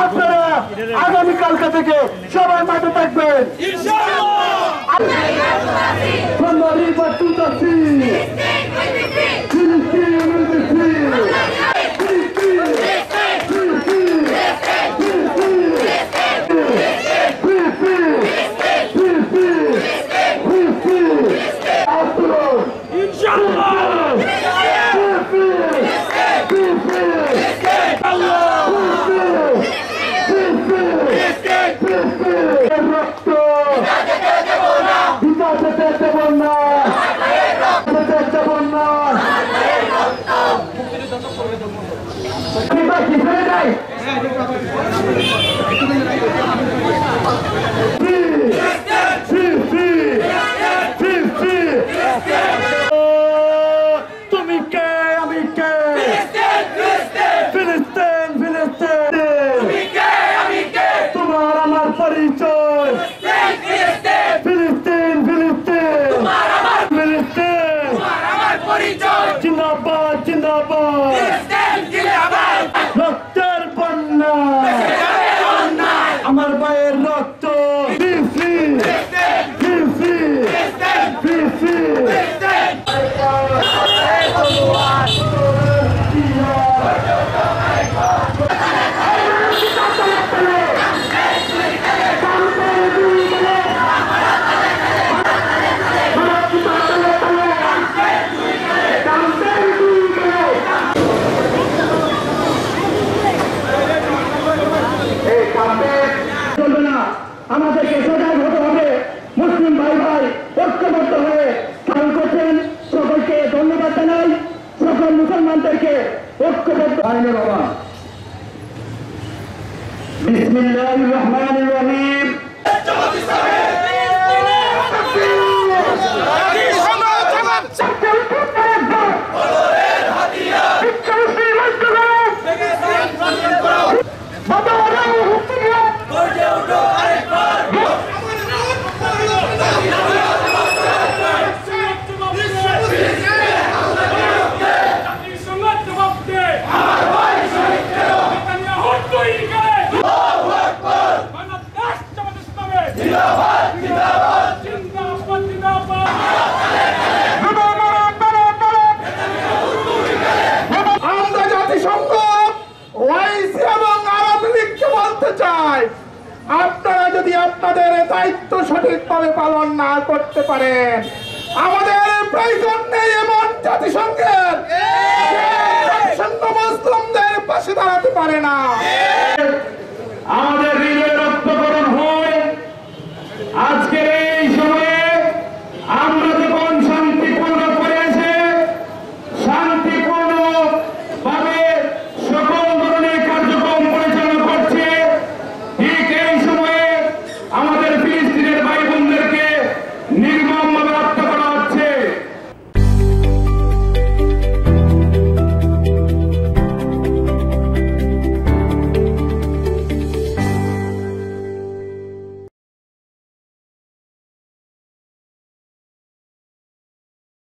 আপনারা আগামীকালকা থেকে সবাই মাঠে থাকবেন। তুমি কে আমি কে ফিলিস্তিন ফিলিস্তিন তোমার আমার পরিচয় ফিলিস্তিন ফিলিস্তিন ফিলিস্তিন জিন্দাবাদ জিন্দাবাদ রক্তের বন্যা আমার ভাইয়ের রক্ত আমাদেরকে সজাগ হতে হবে। মুসলিম ভাই ভাই ঐক্যবদ্ধ হয়ে খেয়াল করছেন। সকলকে ধন্যবাদ জানাই। সকল মুসলমানদেরকে ঐক্যবদ্ধ আইনের অভাব। বিসমিল্লাহির রহমানির রহিম। আপনারা যদি আপনাদের দায়িত্ব সঠিকভাবে পালন না করতে পারেন, আমাদের প্রয়োজন নেই এমন জাতিসংঘের। জাতিসংঘ মুসলিমদের পাশে দাঁড়াতে পারে না। আমাদের হৃদয় রক্তকরণ হয় আজকে